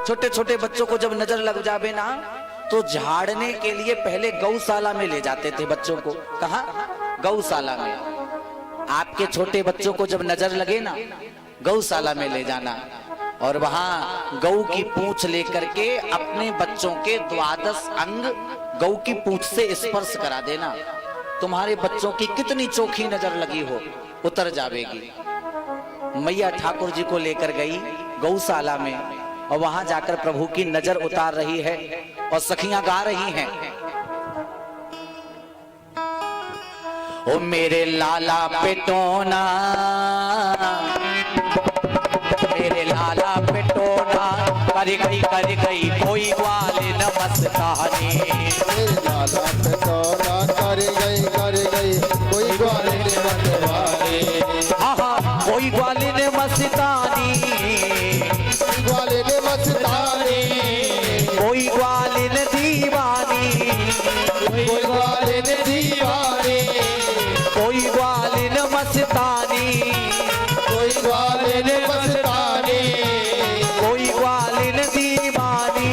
छोटे छोटे बच्चों को जब नजर लग जावे ना तो झाड़ने के लिए पहले गौशाला में ले जाते थे बच्चों को। कहाँ? गौशाला में। आपके छोटे बच्चों को जब नजर लगे ना गौशाला में ले जाना और वहां गौ की पूंछ लेकर के अपने बच्चों के 12 अंग गौ की पूंछ से स्पर्श करा देना। तुम्हारे बच्चों की कितनी चोखी नजर लगी हो उतर जावेगी। मैया ठाकुर जी को लेकर गई गौशाला में और वहां जाकर प्रभु की नजर उतार रही है और सखियां गा रही हैं, ओ मेरे लाला पेटोना, मेरे लाला पेटोना, कर गई कोई ग्वाल न मस्तानी। मेरे लाला पेटोना कर गई कोई ग्वाल न मतवानी। हाँ कोई ग्वाल न मस्तानी, ग्वाल न मस्तानी, कोई ग्वाल न दीवानी, कोई ग्वाल न दीवानी, कोई ग्वाल न मस्तानी, कोई ग्वाल न मस्तानी, कोई ग्वाल न दीवानी,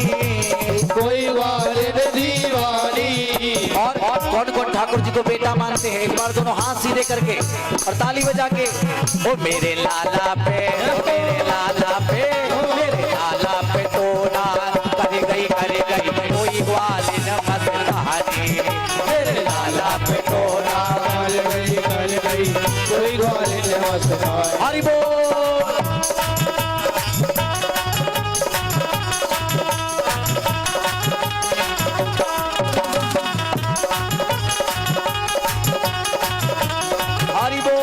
कोई ग्वाल न दीवानी। और कौन कौन ठाकुर जी को बेटा मानते हैं? एक बार दोनों हाथ सीधे करके और ताली बजा के, ओ मेरे लाला पे, ओ मेरे लाला पे, मेरे लाला पे टोना कर गई कोई ग्वाल न मस्तानी। मेरे लाला पे टोना कर गई कोई ग्वाल न मस्तानी। हरि बोल। हरि बोल।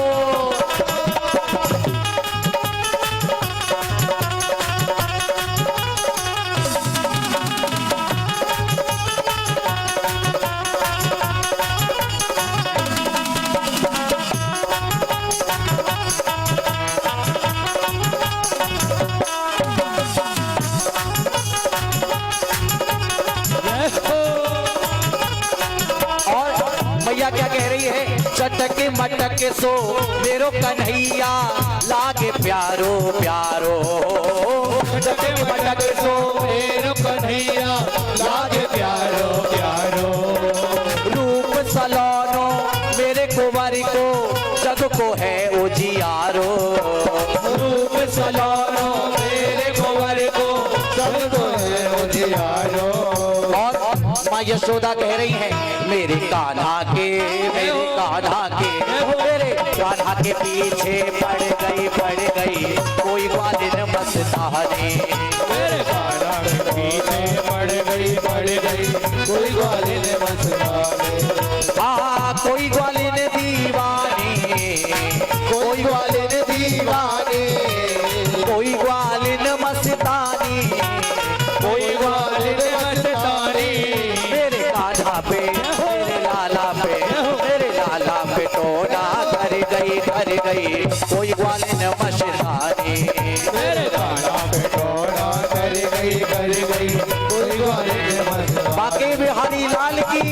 मैया क्या कह रही है? चटक मटक सो मेरो कन्हैया लागे प्यारो प्यारो। चटक मटक सो मेरो कन्हैया लागे प्यारो प्यारो। रूप सलोनो मेरे कुंवर को जग को है उजियारो। रूप सलोनो मेरे कुंवर को जग को है उजियारो। और माँ यशोदा कह रही है मेरे कान्हा के, मेरे कान्हा के, मेरे कान्हा के पीछे पड़ गई कोई ग्वाल न मस्तानी। मेरे कान्हा के पीछे पड़ गई कोई ग्वाल न मस्तानी। हाँ कोई ग्वाल न दीवानी, कोई ग्वाल न दीवानी, कोई ग्वाल न मस्तानी, कोई ग्वाल न मस्तानी। मेरे कान्हा पे, मेरे लाला पे, मेरे लाला पे टोना कर गई कोई ग्वाल न मस्तानी। मेरे कान्हा पे टोना कर गई कोई ग्वाल न मस्तानी। बाकी बिहारी लाल की।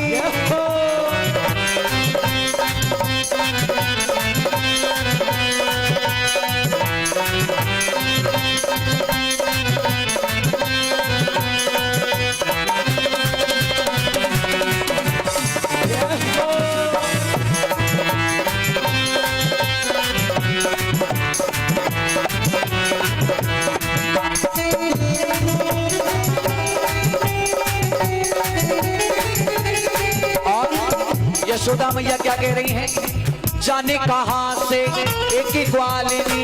यशोदा मैया क्या कह रही हैं? जाने कहां से एक ग्वालिनी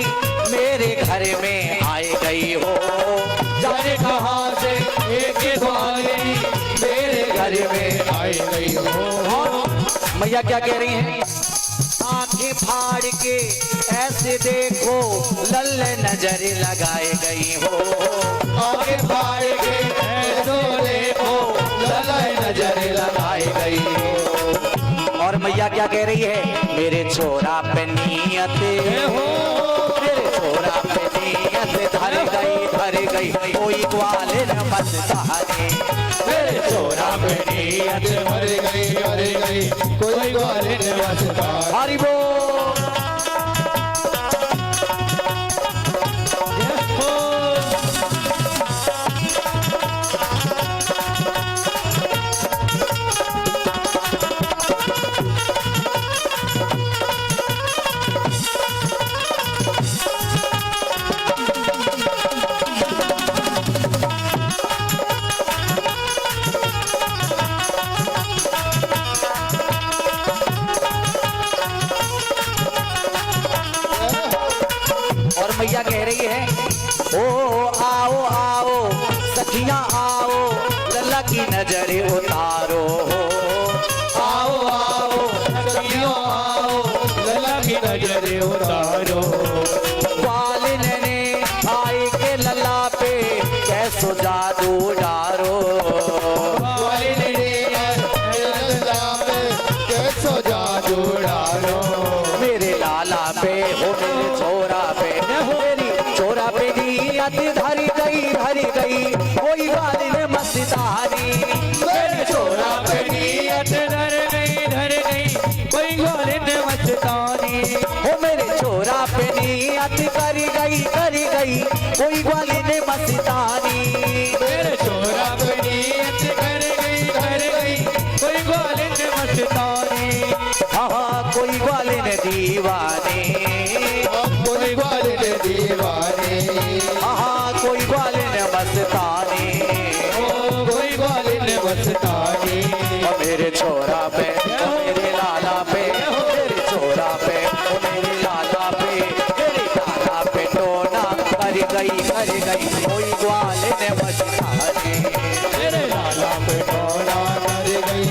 मेरे घर में आए गई हो। जाने कहां से एक ग्वालिनी मेरे घर में आई गई हो। और मैया क्या कह रही हैं? आंखें फाड़ के ऐसे देखो लल्ले नजर लगाए गई हो। आंखें फाड़ के ऐसे देखो लल्ले नजर लगाई गई हो। और मैया क्या कह रही है? मेरे छोरा पे नियत हो, मेरे छोरा पे नियत धर गई कोई ग्वाल न मस्तानी। मेरे छोरा पे नियत मर गई कोई ग्वाल न मस्तानी। हरि बोल। मैया कह रही है, ओ आओ आओ सखियां आओ, लल्ला की नजर उतारो। आओ आओ सखियों आओ, लल्ला की नजर उतारो। ग्वालिन ने आए के लल्ला पे कैसो जादू डारो। ग्वालिन ने लल्ला पे कैसो जादू डारो। मेरे लाला पे हो मेरे छोरा पे, मेरी छोरा पे नियत धरी गई, कोई ग्वालिन मस्तानी। मेरे छोरा पे नियत धर गई, कोई ग्वालिन मस्तानी। हो मेरे छोरा पे नियत करी गई, कोई ग्वालिन मस्तानी। मेरे छोरा पे नियत कर गई, कोई ग्वालिन मस्तानी। हाँ कोई ग्वालिन दीवानी, कोई ग्वालिन दीवानी। हाँ कोई ग्वालिन मस्तानी। ओ कोई ग्वालिन मस्तानी। और मेरे छोरा पे, मेरे लाला पे, मेरे छोरा पे, मेरे लाला पे, मेरे लाला पे टोना कर गई, कोई ग्वालिन मस्तानी। मेरे लाला पे टोना कर गई,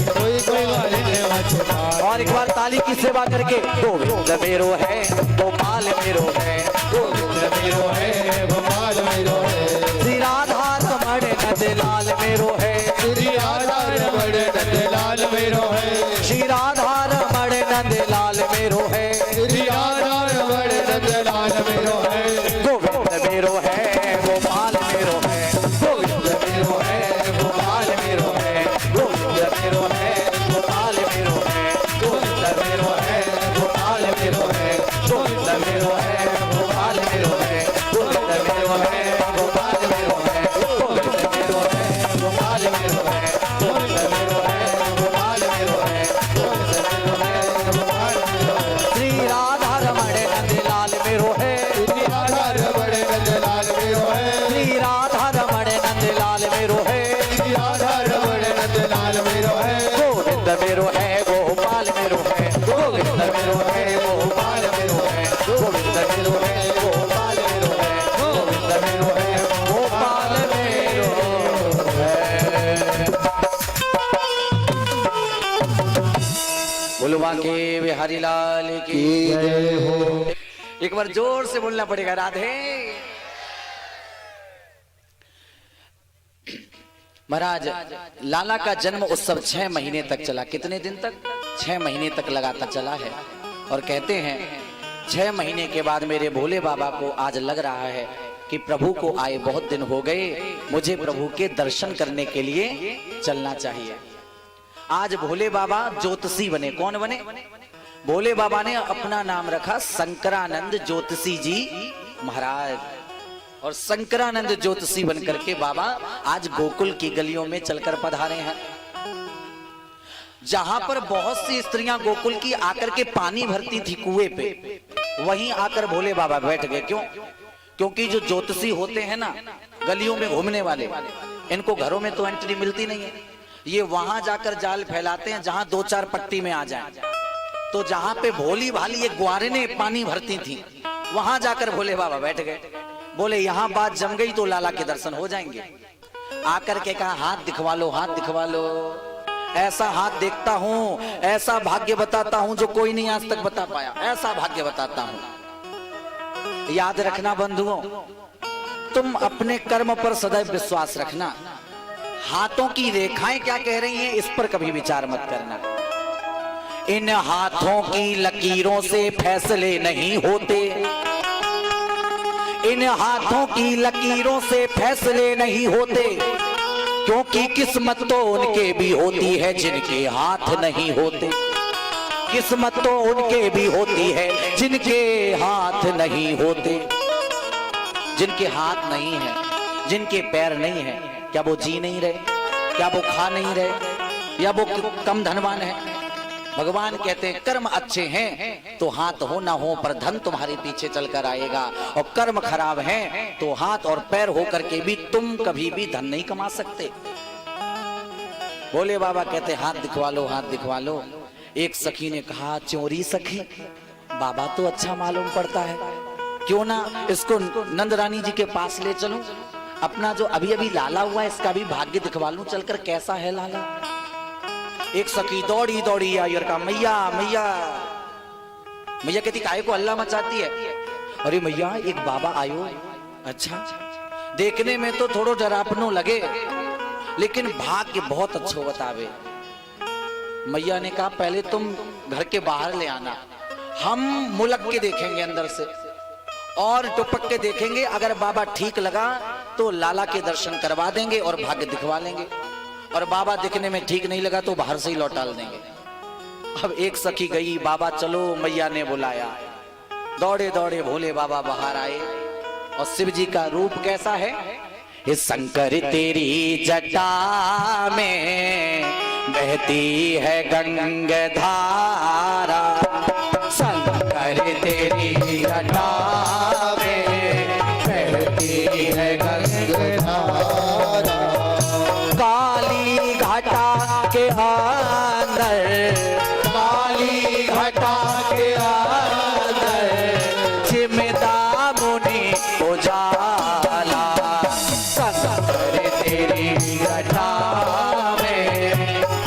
कोई ग्वालिन मस्तानी। और एक बार ताली की सेवा करके, गोविंद मेरो है गोपाल मेरो है, गोविंद मेरो है गोपाल मेरो है। श्री राधा रमण नंद लाल मेरो है, श्री राधा रमण नंद लाल मेरो है। श्री राधा रमण नंद लाल मेरो है, श्री राधा रमण नंद लाल मेरो है। गोविंद मेरो है गोपाल मेरो है, गोविंद मेरो है गोपाल मेरो है, गोविंद मेरो है गोपाल मेरो है, गोविंद मेरो है गोपाल मेरो है, गोविंद मेरो है गोपाल मेरो है, गोविंद मेरो है गोपाल मेरो है, गोविंद मेरो है गोपाल मेरो है, गोविंद मेरो है गोपाल मेरो है, गोविंद मेरो है गोपाल मेरो है। श्री राधा रमण नंद लाल मेरो है, श्री राधा रमण नंद लाल मेरो है। श्री राधा रमण नंद लाल मेरो है, श्री राधा रमण नंद लाल मेरो है। गोविंद मेरो है गोपाल मेरो है, गोविंद मेरो है गोपाल मेरो है, गोविंद मेरो है गोपाल मेरो है, गोविंद मेरो है गोपाल मेरो है। बुलवा के बिहारी लाल की जय हो। एक बार जोर से बोलना पड़ेगा, राधे। महाराज लाला का जन्म उत्सव 6 महीने तक चला। कितने दिन तक? 6 महीने तक लगातार चला है। और कहते हैं 6 महीने के बाद मेरे भोले बाबा को आज लग रहा है कि प्रभु को आए बहुत दिन हो गए, मुझे प्रभु के दर्शन करने के लिए चलना चाहिए। आज भोले बाबा ज्योतिषी बने। कौन बने? भोले बाबा ने अपना नाम रखा शंकरानंद ज्योतिषी जी महाराज। और शंकरानंद ज्योतिषी बनकर के बाबा आज गोकुल की गलियों में चलकर पधारे हैं। जहां पर बहुत सी स्त्रियां गोकुल की आकर के पानी भरती थी कुएं पे, वहीं आकर भोले बाबा बैठ गए। क्यों? क्योंकि जो ज्योतिषी होते हैं ना, गलियों में घूमने वाले, इनको घरों में तो एंट्री मिलती नहीं है। ये वहां जाकर जाल फैलाते हैं जहां 2-4 पट्टी में आ जाए। तो जहां पे भोली भाली ये ग्वारें पानी भरती थी, वहां जाकर भोले बाबा बैठ गए। बोले यहां बात जम गई तो लाला के दर्शन हो जाएंगे। आकर के कहा हाथ दिखवा लो, हाथ दिखवा लो। ऐसा हाथ देखता हूं, ऐसा भाग्य बताता हूं जो कोई नहीं आज तक बता पाया। ऐसा भाग्य बताता हूं। याद रखना बंधुओं, तुम अपने कर्म पर सदैव विश्वास रखना। हाथों की रेखाएं क्या कह रही हैं इस पर कभी विचार मत करना। इन हाथों की लकीरों से फैसले नहीं होते, इन हाथों की लकीरों से फैसले नहीं होते, क्योंकि किस्मत तो उनके भी होती है जिनके हाथ नहीं होते। किस्मत तो उनके भी होती है जिनके हाथ नहीं होते। जिनके हाथ नहीं है, जिनके पैर नहीं है, क्या वो जी नहीं रहे? क्या वो खा नहीं रहे? या वो कम धनवान है? भगवान कहते हैं कर्म अच्छे हैं तो हाथ हो ना हो पर धन तुम्हारे पीछे चलकर आएगा, और कर्म खराब हैं तो हाथ और पैर हो करके भी तुम कभी भी धन नहीं कमा सकते। भोले बाबा कहते हाथ दिखवा लो, हाथ दिखवा लो। एक सखी ने कहा चोरी सखी, बाबा तो अच्छा मालूम पड़ता है, क्यों ना इसको नंद रानी जी के पास ले चलूं, अपना जो अभी अभी लाला हुआ है इसका भी भाग्य दिखवा लूं चलकर, कैसा है लाला। एक सखी दौड़ी दौड़ी आई और कहा मैया मैया। मैया कहती काहे को अल्लाह मचाती है। अरे मैया एक बाबा आयो, अच्छा देखने में तो थोड़ो डरापनो लगे लेकिन भाग्य बहुत अच्छो बतावे। मैया ने कहा पहले तुम घर के बाहर ले आना, हम मुलक के देखेंगे अंदर से और टुपक के देखेंगे, अगर बाबा ठीक लगा तो लाला के दर्शन करवा देंगे और भाग्य दिखवा लेंगे, और बाबा दिखने में ठीक नहीं लगा तो बाहर से ही लौटाल देंगे। अब एक सखी गई, बाबा चलो, मैया ने बुलाया, दौड़े दौड़े भोले बाबा बाहर आए। और शिव जी का रूप कैसा है, हे शंकर तेरी जटा में बहती है गंगा धारा, शंकर तेरी जटा में बहती है गंगा धारा, काली घटा के अंदर, काली घटा के अंदर चिमटा मुनि उजाला, शंकर तेरी घटा में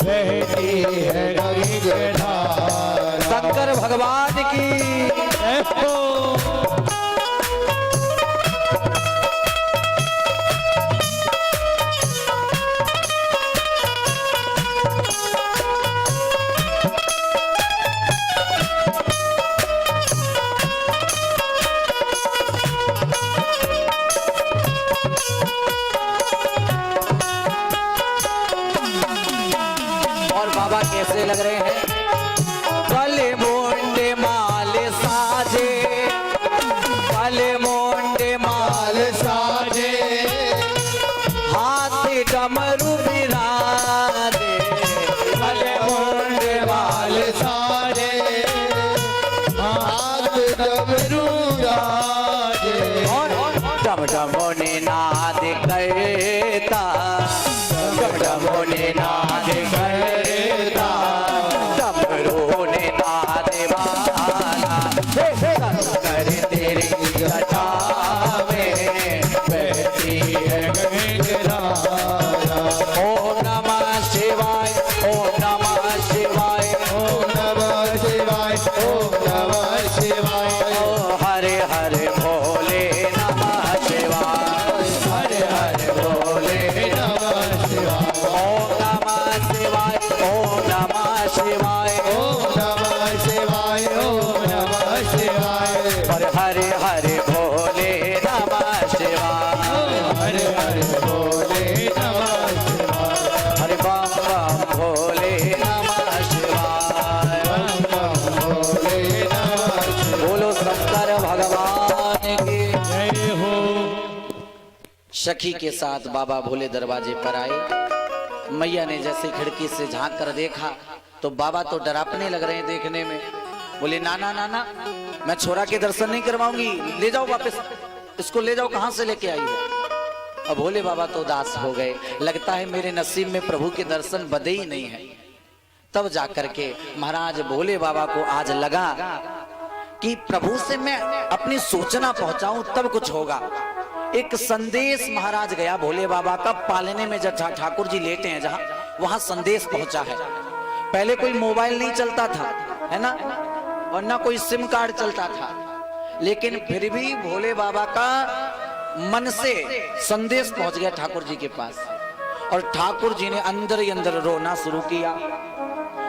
बहती है गंगा धारा। शंकर भगवान की बाबा कैसे लग रहे हैं, काले मोंडे माल साजे, काले मोंडे माल साजे, हाथ डमरू बिराजे, काले मोंडे माल साजे, हाथ डमरू राजे, डम डमो ने नाद करता, डम डमो ने नाद करता, डमरू ने नाद वाला, शंकर तेरी जटा में बहती है गंगा धारा। ओम नमः शिवाय, ओम नमः शिवाय, ओम नमः शिवाय, ओम नमः शिवाय, ओ हरे हरे भोले नमः शिवाय, हरे हरे भोले नमः शिवाय, ओम नमः शिवाय, ओम नमः शिवाय, ओम नमः शिवाय, ओम नमः शिवाय, हरे हरे हरे भोले नमः शिवाय, हरे हरे भोले नमः शिवाय, हरे बम बम भोले नमः शिवाय। बम बम भोले नमः शिवाय। बोलो शंकर भगवान की। जय हो। सखी के साथ बाबा भोले दरवाजे पर आए। मैया ने जैसे खिड़की से झांक कर देखा तो बाबा तो डरापने लग रहे हैं देखने में। बोले नाना नाना मैं छोरा के दर्शन नहीं करवाऊंगी, ले जाओ वापस, इसको ले जाओ, कहां से लेके आई हो। अब भोले बाबा तो उदास हो गए, लगता है मेरे नसीब में प्रभु के दर्शन बदे ही नहीं है। तब जाकर के महाराज भोले बाबा को आज लगा कि प्रभु से मैं अपनी सूचना पहुंचाऊं तब कुछ होगा। एक संदेश महाराज गया भोले बाबा का, पालने में जहाँ ठाकुर जी लेटे हैं जहां, वहां संदेश पहुंचा है। पहले कोई मोबाइल नहीं चलता था, है ना, और ना कोई सिम कार्ड चलता था, लेकिन फिर भी भोले बाबा का मन से संदेश पहुंच गया ठाकुर जी के पास, और ठाकुर जी ने अंदर ही अंदर रोना शुरू किया।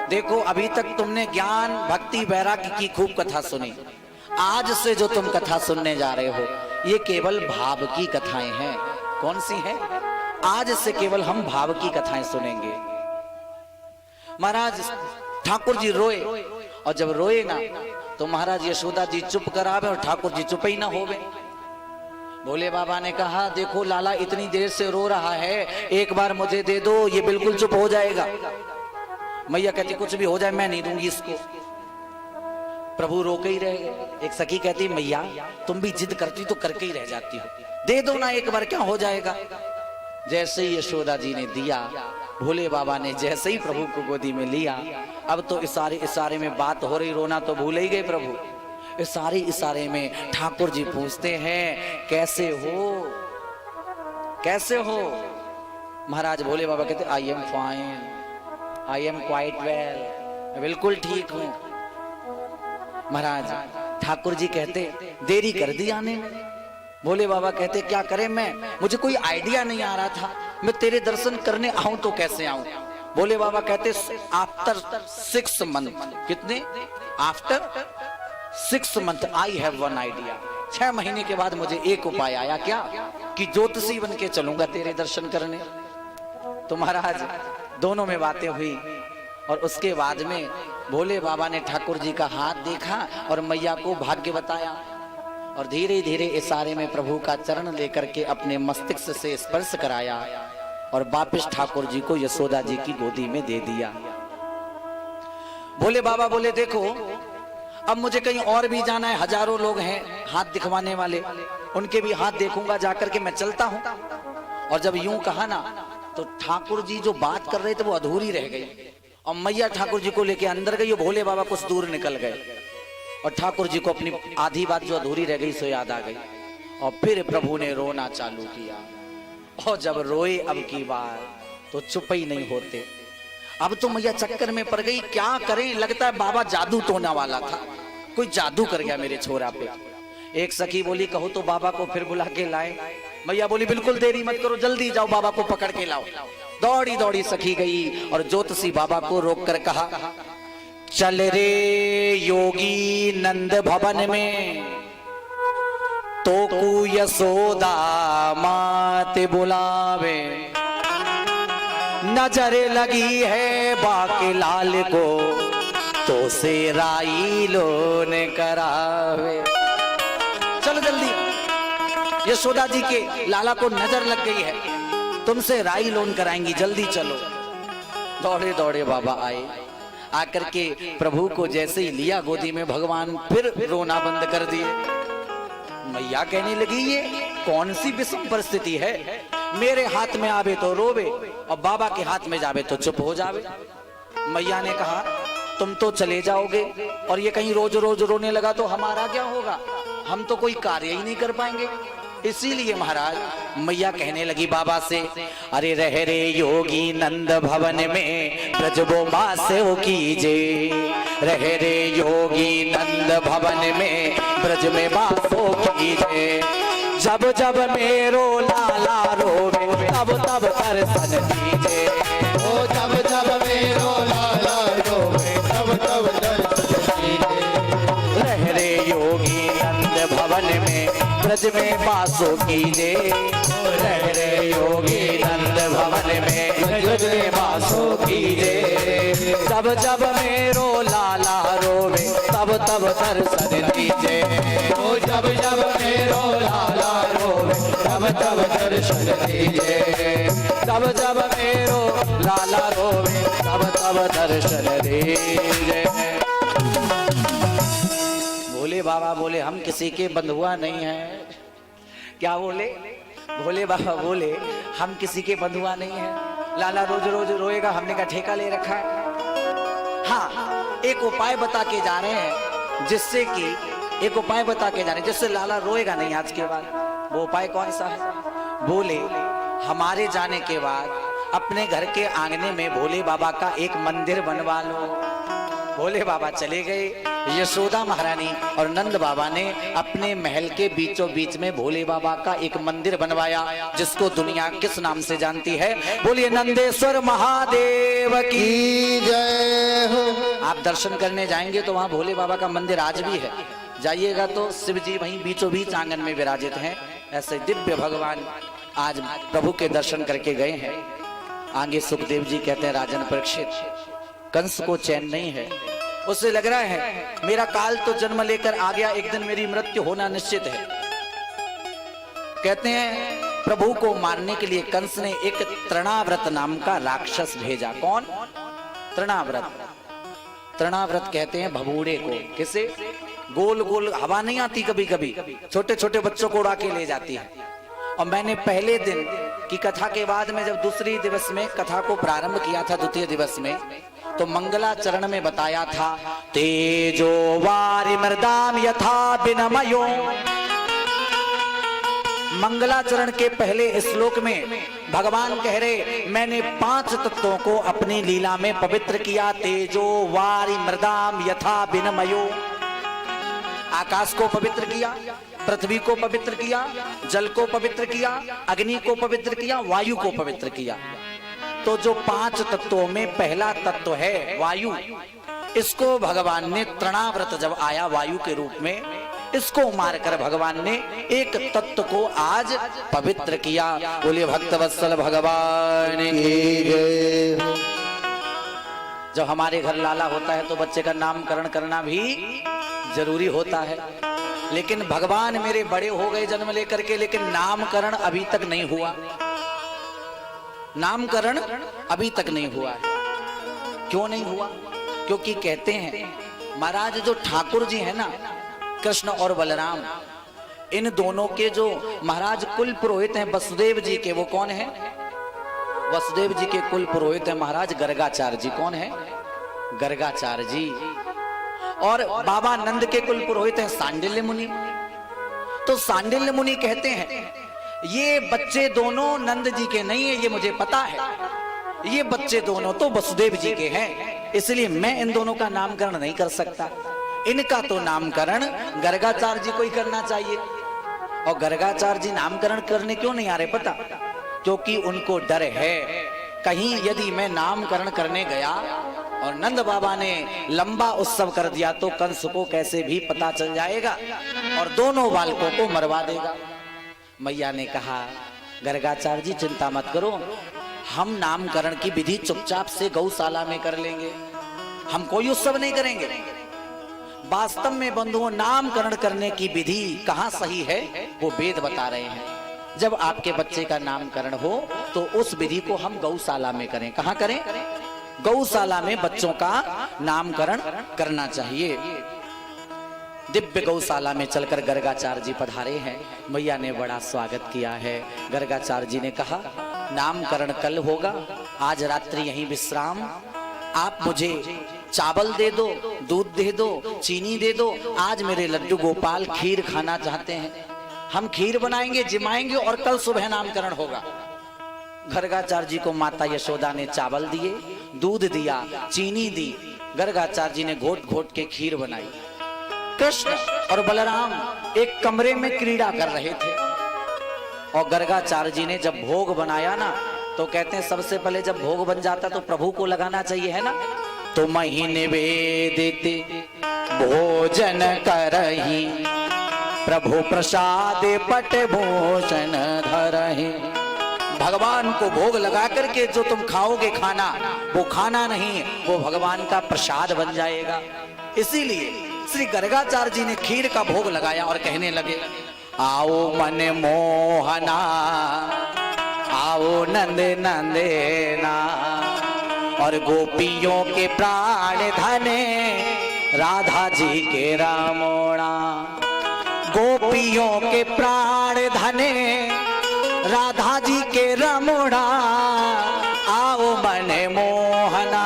देखो अभी तक तुमने ज्ञान भक्ति वैराग्य की खूब कथा सुनी, आज से जो तुम कथा सुनने जा रहे हो ये केवल भाव की कथाएं हैं। कौन सी हैं? आज से केवल हम भाव की कथाएं सुनेंगे। महाराज ठाकुर जी रोए, और जब रोए ना तो महाराज यशोदा जी चुप करावे और ठाकुर जी चुप ही ना होवे। भोले बाबा ने कहा देखो लाला इतनी देर से रो रहा है, एक बार मुझे दे दो, ये बिल्कुल चुप हो जाएगा। मैया कहती कुछ भी हो जाए मैं नहीं दूंगी इसको। प्रभु रोके ही रह गए। एक सखी कहती मैया तुम भी जिद करती तो करके ही रह जाती हो, दे दो ना एक बार, क्या हो जाएगा। जैसे ही यशोदा जी ने दिया, भोले बाबा ने जैसे ही प्रभु को गोदी में लिया, अब तो इशारे इशारे में बात हो रही, रोना तो भूल ही गए प्रभु। इशारे इशारे में ठाकुर जी पूछते हैं कैसे हो, कैसे हो। महाराज भोले बाबा कहते I am fine, I am quite well, मैं बिल्कुल ठीक हूं। महाराज ठाकुर जी कहते देरी कर दी आने में। भोले बाबा कहते क्या करें मैं, मुझे कोई आइडिया नहीं आ रहा था, मैं तेरे दर्शन करने आऊं तो कैसे आऊं। भोले बाबा कहते आफ्टर 6 मंथ, कितने, after 6 month I have one idea. 6 महीने के बाद मुझे एक उपाय आया, क्या, कि ज्योतिषी बन के चलूंगा तेरे दर्शन करने। तो महाराज दोनों में बातें हुई और उसके बाद में भोले बाबा ने ठाकुर जी का हाथ देखा और मैया को भाग्य बताया और धीरे धीरे इशारे में प्रभु का चरण लेकर के अपने मस्तिष्क से स्पर्श कराया और वापस ठाकुर जी को यशोदा जी की गोदी में दे दिया। भोले बाबा बोले देखो अब मुझे कहीं और भी जाना है, हजारों लोग हैं हाथ दिखवाने वाले, उनके भी हाथ देखूंगा जाकर के, मैं चलता हूं। और जब यूं कहा ना तो ठाकुर जी जो बात कर रहे थे वो अधूरी रह गई और मैया ठाकुर जी को लेके अंदर गई और भोले बाबा कुछ दूर निकल गए और ठाकुर जी को अपनी आधी बात जो अधूरी रह गई सो याद आ गई और फिर प्रभु ने रोना चालू किया। और जब रोए अब की बार तो चुप ही नहीं होते। अब तो मैया चक्कर में पड़ गई, क्या करें, लगता है बाबा जादू टोना वाला था, कोई जादू कर गया मेरे छोरा पे। एक सखी बोली कहो तो बाबा को फिर बुला के लाए। मैया बोली बिल्कुल देरी मत करो, जल्दी जाओ बाबा को पकड़ के लाओ। दौड़ी दौड़ी सखी गई और ज्योतिषी बाबा को रोक कर कहा चल रे योगी नंद भवन में तो कु यशोदा मात बुलावे, नजर लगी है बाके लाल को तो से राई लोन करावे। चलो जल्दी, यशोदा जी के लाला को नजर लग गई है, तुमसे राई लोन कराएंगी, जल्दी चलो। दौड़े दौड़े बाबा आए, आकर के प्रभु को जैसे ही लिया गोदी में भगवान फिर रोना बंद कर दिए। मैया कहने लगी ये कौन सी विषम परिस्थिति है, मेरे हाथ में आवे तो रोवे और बाबा के हाथ में जावे तो चुप हो जावे। मैया ने कहा तुम तो चले जाओगे और ये कहीं रोज रोज रोने लगा तो हमारा क्या होगा, हम तो कोई कार्य ही नहीं कर पाएंगे। इसीलिए महाराज मैया कहने लगी बाबा से अरे रह रे योगी नंद भवन में ब्रजबो मासे हो कीजे, रह रे योगी नंद भवन में ब्रज में बासो कीजे। जब जब मेरो लाला रोवे तब तब दर्शन दीजे, ओ जब जब मेरो लाला रोवे तब तब दर्शन दीजे। रह रे योगी नंद भवन में ब्रज में बासो कीजे, रह रे योगी नंद भवन में ब्रज में बासो कीजे। जब जब मेरो लाला रोवे तब तब दर्शन दीजे, ओ जब जब मेरो लाला रोवे तब तब दर्शन दीजे। जब जब मेरो लाला रोवे तब तब दर्शन दीजे। भोले बाबा बोले हम किसी के बंधुआ नहीं हैं। क्या बोले भोले बाबा बोले हम किसी के बंधुआ नहीं हैं, लाला रोज रोज रोएगा, हमने का ठेका ले रखा है। हाँ एक उपाय बता के जा रहे हैं जिससे कि एक उपाय बता के जा रहे हैं जिससे लाला रोएगा नहीं आज के बाद। वो उपाय कौन सा है, बोले हमारे जाने के बाद अपने घर के आंगने में भोले बाबा का एक मंदिर बनवा लो। भोले बाबा चले गए, यशोदा महारानी और नंद बाबा ने अपने महल के बीचों बीच में भोले बाबा का एक मंदिर बनवाया जिसको दुनिया किस नाम से जानती है, बोलिए नंदेश्वर महादेव की जय हो। आप दर्शन करने जाएंगे तो वहाँ भोले बाबा का मंदिर आज भी है, जाइएगा तो शिव जी वहीं बीचों बीच आंगन में विराजित हैं। ऐसे दिव्य भगवान आज प्रभु के दर्शन करके गए हैं। आगे सुखदेव जी कहते हैं राजन परीक्षित कंस को चैन नहीं है, उसे लग रहा है मेरा काल तो जन्म लेकर आ गया, एक दिन मेरी मृत्यु होना निश्चित है। कहते हैं प्रभु को मारने के लिए कंस ने एक तृणाव्रत नाम का राक्षस भेजा। कौन, तृणाव्रत। तृणाव्रत कहते हैं भबूड़े को, किसे, गोल गोल हवा नहीं आती कभी कभी, छोटे छोटे बच्चों को उड़ा के ले जाती है। और मैंने पहले दिन की कथा के बाद में जब दूसरी दिवस में कथा को प्रारंभ किया था, द्वितीय दिवस में, तो मंगलाचरण में बताया था, तेजो वारि मृदाम यथा विनमयो। मंगलाचरण के पहले श्लोक में भगवान कह रहे, मैंने 5 तत्वों को अपनी लीला में पवित्र किया। तेजो वारि मृदाम यथा विनमयो। आकाश को पवित्र किया, पृथ्वी को पवित्र किया, जल को पवित्र किया, अग्नि को पवित्र किया, वायु को पवित्र किया। तो जो 5 तत्वों में पहला तत्व है वायु, इसको भगवान ने तृणाव्रत जब आया वायु के रूप में, इसको मारकर भगवान ने एक तत्व को आज पवित्र किया। बोलिए भक्तवत्सल भगवान की जय। जब हमारे घर लाला होता है तो बच्चे का नामकरण करना भी जरूरी होता है, लेकिन भगवान मेरे बड़े हो गए जन्म लेकर के, लेकिन नामकरण अभी तक नहीं हुआ। नामकरण अभी तक नहीं हुआ है। क्यों नहीं हुआ? क्योंकि कहते हैं महाराज जो ठाकुर जी है ना, कृष्ण और बलराम, इन दोनों के जो महाराज कुल पुरोहित हैं वसुदेव जी के, वो कौन है? वसुदेव जी के कुल पुरोहित है महाराज गर्गाचार्य जी। कौन है? गर्गाचार्य जी। और बाबा नंद के कुल पुरोहित हैं सांडिल्य मुनि। तो सांडिल्य मुनि कहते हैं ये बच्चे दोनों नंद जी के नहीं है, ये मुझे पता है, ये बच्चे दोनों तो वसुदेव जी के हैं, इसलिए मैं इन दोनों का नामकरण नहीं कर सकता। इनका तो नामकरण गर्गाचार्य जी को ही करना चाहिए। और गर्गाचार्य जी नामकरण करने क्यों नहीं आ रहे पता? क्योंकि उनको डर है कहीं यदि मैं नामकरण करने गया और नंद बाबा ने लंबा उत्सव कर दिया तो कंस को कैसे भी पता चल जाएगा और दोनों बालकों को मरवा देगा। मैया ने कहा गर्गाचार्य जी चिंता मत करो, हम नामकरण की विधि चुपचाप से गौशाला में कर लेंगे, हम कोई उत्सव नहीं करेंगे। वास्तव में बंधुओं नामकरण करने की विधि कहाँ सही है वो वेद बता रहे हैं। जब आपके बच्चे का नामकरण हो तो उस विधि को हम गौशाला में करें। कहाँ करें? गौशाला में बच्चों का नामकरण करना चाहिए। दिव्य गौशाला में चलकर गर्गाचार्य जी पधारे हैं। मैया ने बड़ा स्वागत किया है। गर्गाचार्य जी ने कहा नामकरण कल होगा, आज रात्रि यहीं विश्राम। आप मुझे चावल दे दो, दूध दे दो, चीनी दे दो। आज मेरे लड्डू गोपाल खीर खाना चाहते हैं, हम खीर बनाएंगे, जिमाएंगे और कल सुबह नामकरण होगा। गर्गाचार्य जी को माता यशोदा ने चावल दिए, दूध दिया, चीनी दी। गर्गाचार्य जी ने घोट घोट के खीर बनाई। कृष्ण और बलराम एक कमरे में क्रीड़ा कर रहे थे और गर्गाचार्य जी ने जब भोग बनाया ना तो कहते हैं सबसे पहले जब भोग बन जाता तो प्रभु को लगाना चाहिए, है ना। तो महीने वेदित भोजन करही, प्रभु प्रसाद पट भूषण धरहि। भगवान को भोग लगा करके जो तुम खाओगे खाना, वो खाना नहीं, वो भगवान का प्रसाद बन जाएगा। इसीलिए श्री गर्गाचार्य जी ने खीर का भोग लगाया और कहने लगे आओ मन मोहना, आओ नंद नंदना, और गोपियों के प्राण धने राधा जी के रामोणा। गोपियों के प्राण धने राधा जी के रमोड़ा, आओ मन मोहना,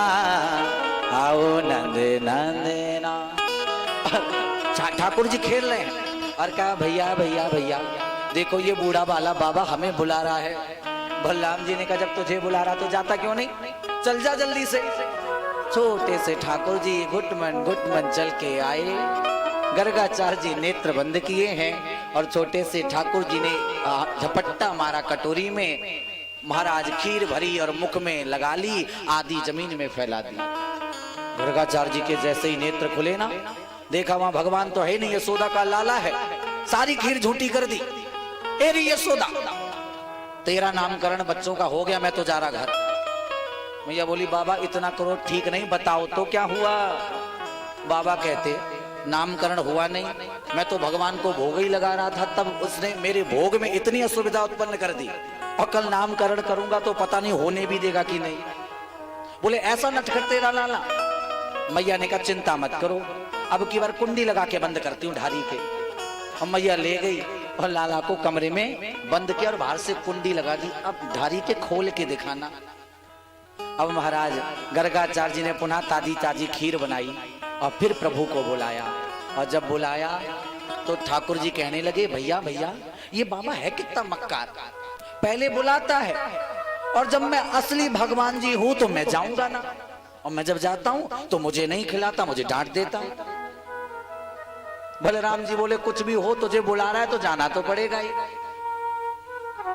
आओ नंद नंदना। ठाकुर जी खेल रहे हैं और कहा भैया भैया भैया देखो ये बूढ़ा बाला बाबा हमें बुला रहा है। बलराम जी ने कहा जब तुझे बुला रहा तो जाता क्यों नहीं, चल जा जल्दी से। छोटे से ठाकुर जी घुटमन चल के आए। गर्गाचार्य जी नेत्र बंद किए हैं और छोटे से ठाकुर जी ने झपट्टा मारा कटोरी में, महाराज खीर भरी और मुख में लगा ली, आधी जमीन में फैला दी। गर्गाचार्य जी के जैसे ही नेत्र खुले ना, देखा वहां भगवान तो है नहीं, यशोदा का लाला है। सारी खीर झूठी कर दी। एरी यशोदा तेरा नामकरण बच्चों का हो गया, मैं तो जा रहा घर। मैया बोली बाबा इतना करो ठीक नहीं, बताओ तो क्या हुआ। बाबा कहते नामकरण हुआ नहीं, मैं तो भगवान को भोग ही लगा रहा था, तब उसने मेरे भोग में इतनी असुविधा उत्पन्न कर दी, और कल नामकरण करूंगा तो पता नहीं होने भी देगा कि नहीं। बोले ऐसा नटखट तेरा लाला। मैया ने कहा चिंता मत करो, अब की बार कुंडी लगा के बंद करती हूँ ढारी के। और मैया ले गई और लाला को कमरे में बंद किया और बाहर से कुंडी लगा दी। अब ढारी के खोल के दिखाना। अब महाराज गर्गाचार्य जी ने पुनः ताजी ताजी खीर बनाई और फिर प्रभु को बुलाया। और जब बुलाया तो ठाकुर जी कहने लगे, भैया भैया ये बाबा है कितना मक्कार, पहले बुलाता है और जब मैं असली भगवान जी हूं तो मैं जाऊंगा ना, और मैं जब जाता हूं तो मुझे नहीं खिलाता, मुझे डांट देता। बलराम जी बोले, कुछ भी हो तुझे बुला रहा है तो जाना तो पड़ेगा ही।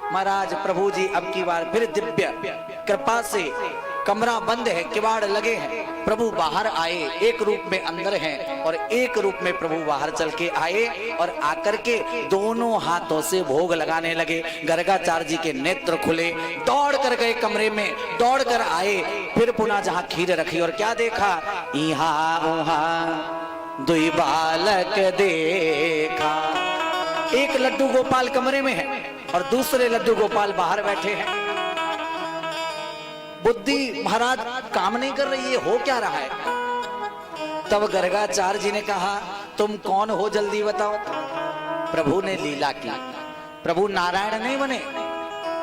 महाराज प्रभु जी अब की बार फिर दिव्य कृपा से कमरा बंद है, किवाड़ लगे हैं, प्रभु बाहर आए, एक रूप में अंदर हैं और एक रूप में प्रभु बाहर चल के आए और आकर के दोनों हाथों से भोग लगाने लगे। गर्गाचार्य जी के नेत्र खुले, दौड़ कर गए कमरे में, दौड़ कर आए, फिर पुनः जहां खीर रखी और क्या देखा, इहा उहा दुई बालक देखा। एक लड्डू गोपाल कमरे में है और दूसरे लड्डू गोपाल बाहर बैठे हैं। बुद्धि महाराज काम नहीं कर रही है, हो क्या रहा है। तब गर्गाचार्य जी ने कहा, तुम कौन हो जल्दी बताओ। प्रभु ने लीला की, प्रभु नारायण नहीं बने,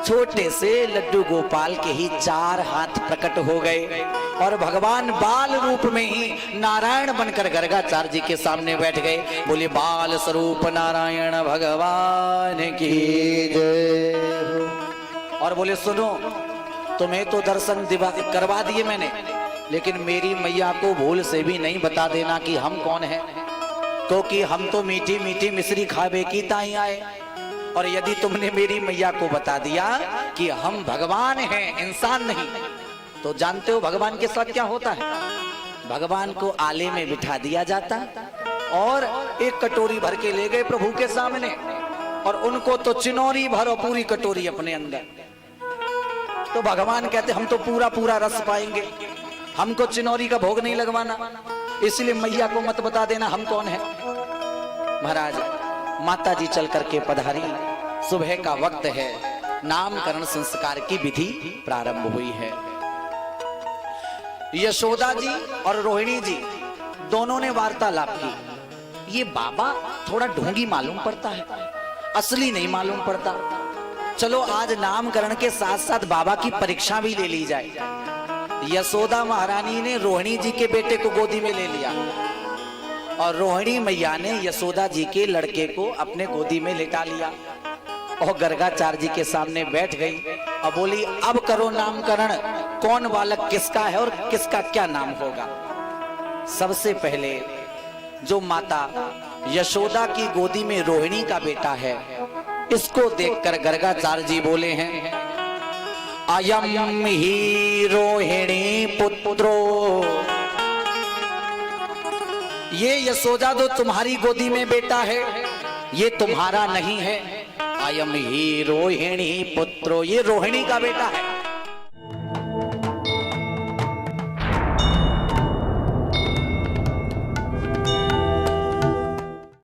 छोटे से लड्डू गोपाल के ही 4 हाथ प्रकट हो गए और भगवान बाल रूप में ही नारायण बनकर गर्गाचार्य जी के सामने बैठ गए। बोले, बाल स्वरूप नारायण भगवान की जय। और बोले, सुनो, तुम्हें तो दर्शन करवा दिए मैंने, लेकिन मेरी मैया को भूल से भी नहीं बता देना कि हम कौन हैं, क्योंकि हम तो मीठी मीठी मिश्री खावे की ताई आए। और यदि तुमने मेरी मैया को बता दिया कि हम भगवान हैं, इंसान नहीं, तो जानते हो भगवान के साथ क्या होता है। भगवान को आले में बिठा दिया जाता और एक कटोरी भर के ले गए प्रभु के सामने और उनको तो चिनोरी भरो पूरी कटोरी अपने अंदर। तो भगवान कहते, हम तो पूरा पूरा रस पाएंगे, हमको चिनोरी का भोग नहीं लगवाना, इसलिए मैया को मत बता देना हम कौन है। महाराज माता जी चल करके पधारी, सुबह का वक्त है, नामकरण संस्कार की विधि प्रारंभ हुई है। यशोदा जी और रोहिणी जी दोनों ने वार्तालाप की। ये बाबा थोड़ा ढोंगी मालूम पड़ता है, असली नहीं मालूम पड़ता, चलो आज नामकरण के साथ साथ बाबा की परीक्षा भी ले ली जाए। यशोदा महारानी ने रोहिणी जी के बेटे को गोदी में ले लिया और रोहिणी मैया ने यशोदा जी के लड़के को अपने गोदी में लेटा लिया और गर्गाचार्य जी के सामने बैठ गई और बोली, अब करो नामकरण, कौन बालक किसका है और किसका क्या नाम होगा। सबसे पहले जो माता यशोदा की गोदी में रोहिणी का बेटा है, इसको देखकर गर्गाचार्य जी बोले हैं, अयम ही रोहिणी पुत्रो, ये यशोदा तो तुम्हारी गोदी में बेटा है, ये तुम्हारा नहीं है। अयम ही रोहिणी पुत्रो, ये रोहिणी का बेटा है।